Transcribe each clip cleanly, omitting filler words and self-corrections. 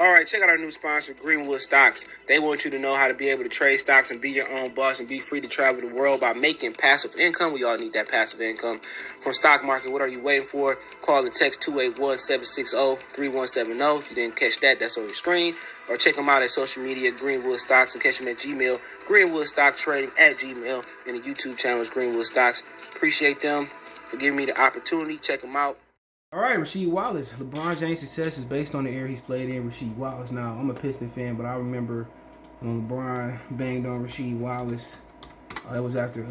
All right, check out our new sponsor, Greenwood Stocks. They want you to know how to be able to trade stocks and be your own boss and be free to travel the world by making passive income. We all need that passive income from stock market. What are you waiting for? Call and text 281-760-3170. If you didn't catch that, that's on your screen. Or check them out at social media, Greenwood Stocks, and catch them at Gmail, greenwoodstocktrading at Gmail, and the YouTube channel is Greenwood Stocks. Appreciate them for giving me the opportunity. Check them out. All right, Rasheed Wallace. LeBron James' success is based on the era he's played in. Rasheed Wallace. Now, I'm a Piston fan, but I remember when LeBron banged on Rasheed Wallace. It was after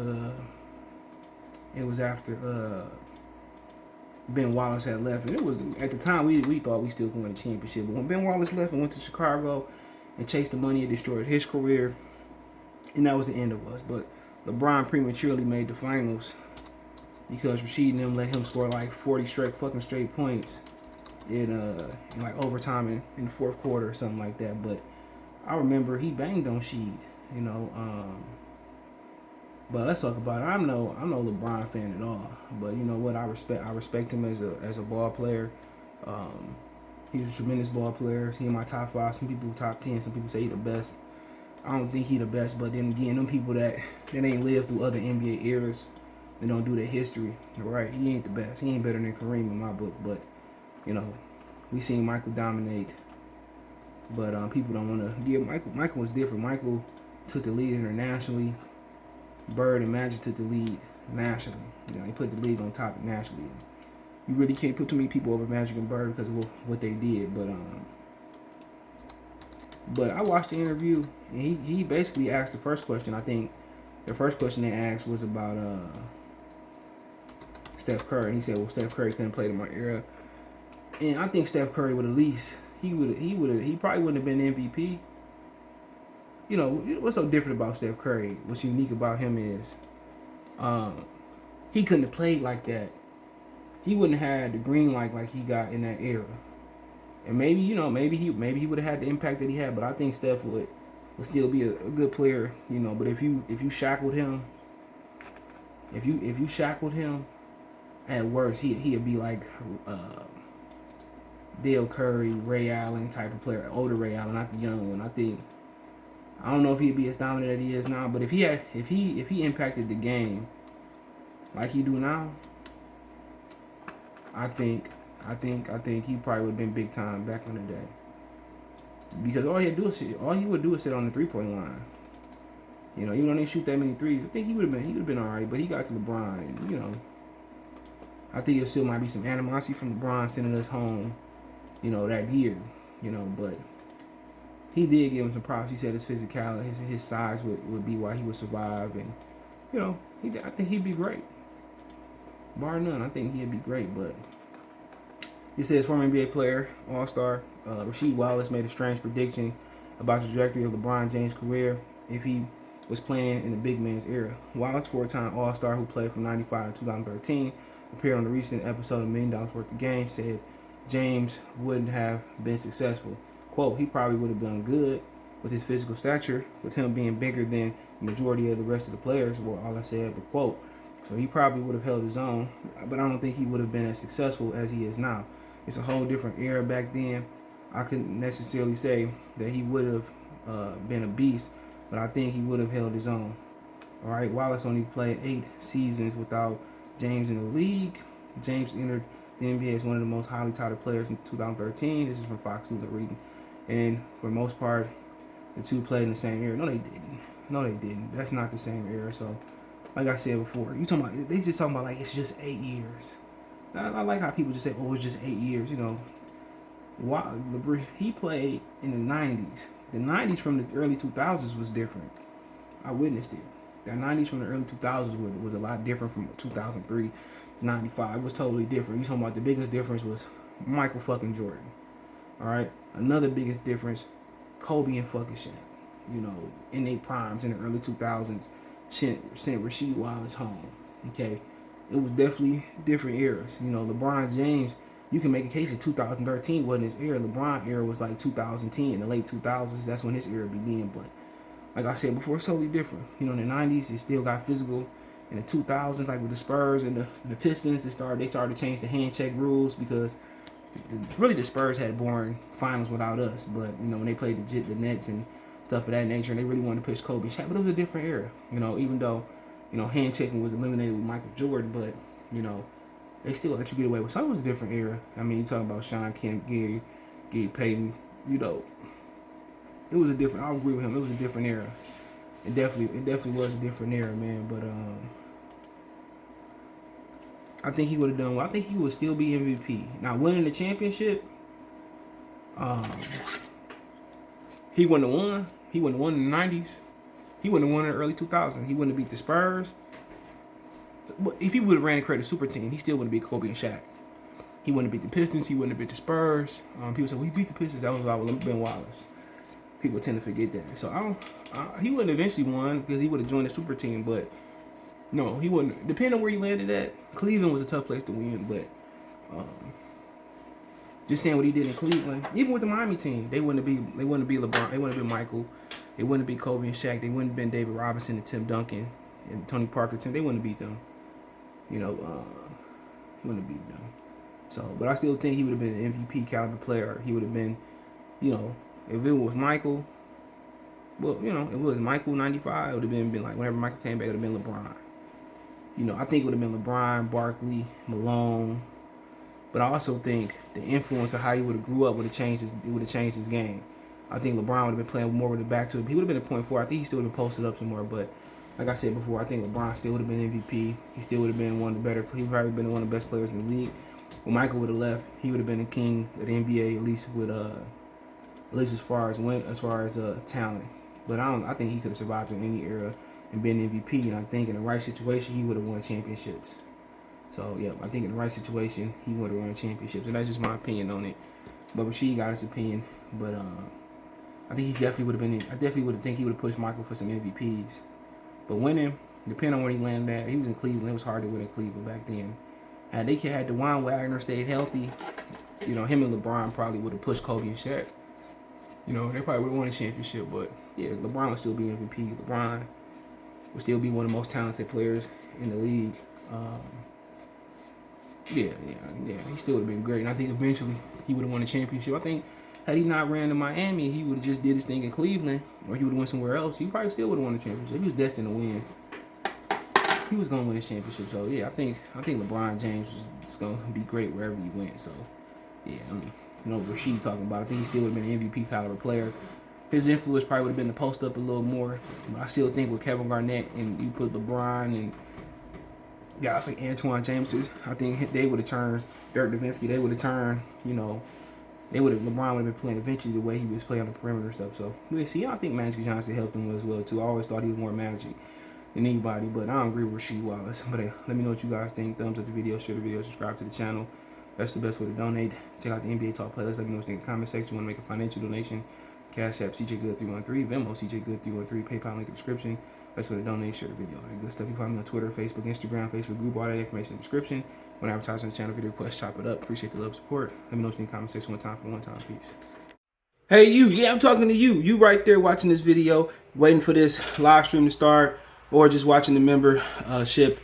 Ben Wallace had left, and it was at the time we thought we still could win a championship. But when Ben Wallace left and went to Chicago and chased the money, it destroyed his career, and that was the end of us. But LeBron prematurely made the finals because Rasheed and them let him score like 40 straight points in like overtime in the fourth quarter or something like that. But I remember he banged on Sheed, you know. But let's talk about it. I'm no LeBron fan at all. But you know what? I respect him as a ball player. He's a tremendous ball player. He in my top 5. Some people top 10. Some people say he the best. I don't think he the best. But then again, them people that ain't lived through other NBA eras, they don't do their history. Right? He ain't the best. He ain't better than Kareem in my book. But you know, we seen Michael dominate. But people don't want to give Michael. Michael was different. Michael took the lead internationally. Bird and Magic took the lead nationally. You know, he put the league on top nationally. You really can't put too many people over Magic and Bird because of what they did. But I watched the interview and he basically asked the first question. I think the first question they asked was about Steph Curry. And he said, "Well, Steph Curry couldn't play in my era," and I think Steph Curry would at least he probably wouldn't have been MVP. You know, what's so different about Steph Curry, what's unique about him is he couldn't have played like that. He wouldn't have had the green light like he got in that era. And maybe he would have had the impact that he had, but I think Steph would still be a good player, you know. But if you shackled him, at worst he'd be like Dale Curry, Ray Allen type of player, older Ray Allen, not the young one. I don't know if he'd be as dominant as he is now, but if he impacted the game like he do now, I think he probably would have been big time back in the day. Because all he would do is sit on the 3-point line. You know, even though they shoot that many threes, I think he would have been all right. But he got to LeBron, and you know, I think there still might be some animosity from LeBron sending us home, you know, that year, you know, but. He did give him some props. He said his physicality, his size would be why he would survive, and you know, I think he'd be great. Bar none, I think he'd be great. But he says former NBA player, All-Star Rasheed Wallace made a strange prediction about the trajectory of LeBron James' career if he was playing in the big man's era. Wallace, 4-time All-Star who played from '95 to 2013, appeared on the recent episode of $1 Million Worth of Game, said James wouldn't have been successful. Quote, he probably would have done good with his physical stature, with him being bigger than the majority of the rest of the players, well, all I said, but quote, so he probably would have held his own, but I don't think he would have been as successful as he is now. It's a whole different era back then. I couldn't necessarily say that he would have been a beast, but I think he would have held his own. All right, Wallace only played 8 seasons without James in the league. James entered the NBA as one of the most highly touted players in 2013. This is from Fox News reading. And for the most part, the two played in the same era. No, they didn't. That's not the same era. So, like I said before, they just talking about like it's just 8 years. I like how people just say, "Oh, it's just 8 years." You know, he played in the '90s. The '90s from the early 2000s was different. I witnessed it. The '90s from the early 2000s was a lot different from 2003 to '95. It was totally different. You talking about the biggest difference was Michael fucking Jordan. All right. Another biggest difference, Kobe and fucking Shaq. You know, in their primes in the early 2000s, sent Rasheed Wallace home. Okay. It was definitely different eras. You know, LeBron James, you can make a case that 2013 wasn't his era. LeBron era was like 2010, the late 2000s. That's when his era began. But like I said before, it's totally different. You know, in the 90s, it still got physical. In the 2000s, like with the Spurs and the Pistons, they started to change the hand check rules because really the Spurs had boring finals without us. But when they played the Nets and stuff of that nature, and they really wanted to push Kobe and Shaq, but it was a different era. Even though hand checking was eliminated with Michael Jordan, but they still let you get away with. So it was a different era. I mean, you talk about Sean Kemp, Gary Payton. It was a different. I'll agree with him. It was a different era. It definitely was a different era, man. But I think he would have done well. I think he would still be MVP. Now, winning the championship, he wouldn't have won. He wouldn't have won in the 90s. He wouldn't have won in the early 2000s. He wouldn't have beat the Spurs. But if he would have ran and created a super team, he still wouldn't have beat Kobe and Shaq. He wouldn't have beat the Pistons. He wouldn't have beat the Spurs. People say, well, he beat the Pistons. That was Ben Wallace. People tend to forget that. So he wouldn't eventually won because he would have joined the super team. But no, he wouldn't. Depending on where he landed at, Cleveland was a tough place to win. But just saying what he did in Cleveland, even with the Miami team, they wouldn't be LeBron. They wouldn't have been Michael. They wouldn't have been Kobe and Shaq. They wouldn't have been David Robinson and Tim Duncan and Tony Parker team. They wouldn't have beat them. He wouldn't have beat them. So, but I still think he would have been an MVP caliber player. He would have been, if it was Michael, well, if it was Michael 95, it would have been like whenever Michael came back, it would have been LeBron. I think it would have been LeBron, Barkley, Malone. But I also think the influence of how he would have grew up would have changed his game. I think LeBron would have been playing more with the back to it. He would have been a point forward. I think he still would have posted up some more. But like I said before, I think LeBron still would have been MVP. He still would have been one of the better. He would probably been one of the best players in the league. When Michael would have left, he would have been the king of the NBA, at least as far as talent. But I think he could have survived in any era and been MVP. And I think in the right situation, he would have won championships. So yeah, I think in the right situation, he would have won championships. And that's just my opinion on it. But Rasheed got his opinion. But I think he definitely would have been. I definitely would think he would have pushed Michael for some MVPs. But winning, depending on where he landed at, he was in Cleveland. It was hard to win in Cleveland back then. And they had DeJuan Wagner stayed healthy, him and LeBron probably would have pushed Kobe and Shaq. They probably would have won a championship. But yeah, LeBron would still be MVP. LeBron would still be one of the most talented players in the league. Yeah, he still would have been great. And I think eventually he would have won a championship. I think had he not ran to Miami, he would have just did his thing in Cleveland, or he would have went somewhere else. He probably still would have won a championship. He was destined to win. He was gonna win a championship. So yeah, I think LeBron James was gonna be great wherever he went. So yeah, Rasheed talking about it. I think he still would have been an MVP caliber player. His influence probably would have been to post up a little more. But I still think with Kevin Garnett and you put LeBron and guys like Antoine James, I think they would have turned Dirk Nowitzki. They would have turned, LeBron would have been playing eventually the way he was playing on the perimeter and stuff. So we'll see. I think Magic Johnson helped him as well too. I always thought he was more Magic than anybody, but I don't agree with Rasheed Wallace. But let me know what you guys think. Thumbs up the video, share the video, subscribe to the channel. That's the best way to donate. Check out the NBA Talk playlist. Let me know what you think in the comment section. Want to make a financial donation? Cash App CJGood313, Venmo CJGood313, PayPal link in the description. Best way to donate, share the video. All that good stuff. You find me on Twitter, Facebook, Instagram, Facebook group, all that information in the description. When I advertise on the channel, video requests, chop it up. Appreciate the love, support. Let me know what you think in the comment section. One time. Peace. Hey you, yeah, I'm talking to you. You right there watching this video, waiting for this live stream to start, or just watching the membership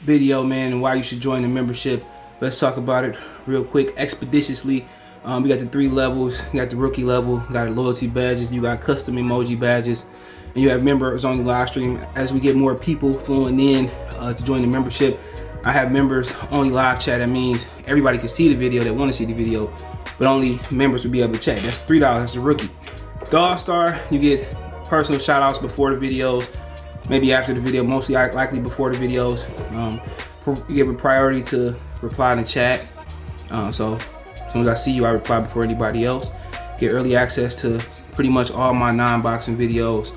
video, man, and why you should join the membership. Let's talk about it real quick, expeditiously. We got the 3 levels. You got the rookie level, you got loyalty badges, you got custom emoji badges, and you have members on the live stream. As we get more people flowing in to join the membership, I have members only live chat. That means everybody can see the video that want to see the video, but only members will be able to chat. That's $3. That's a rookie. The All-Star, you get personal shout outs before the videos, maybe after the video, mostly likely before the videos. You get a priority to reply in the chat. So as soon as I see you, I reply before anybody else. Get early access to pretty much all my non-boxing videos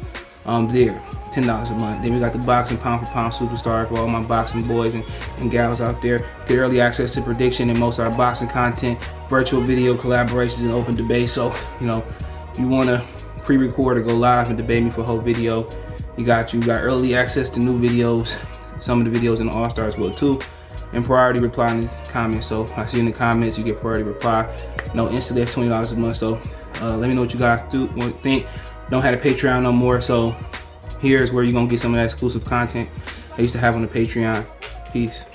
there. $10 a month. Then we got the boxing pound for pound superstar for all my boxing boys and gals out there. Get early access to prediction and most of our boxing content, virtual video collaborations and open debate. So, if you want to pre-record or go live and debate me for a whole video, you got early access to new videos. Some of the videos in the All-Star as well too. And priority reply in the comments. So I see in the comments you get priority reply. Instantly that's $20 a month. So let me know what you guys think. Don't have a Patreon no more. So here's where you're gonna get some of that exclusive content I used to have on the Patreon. Peace.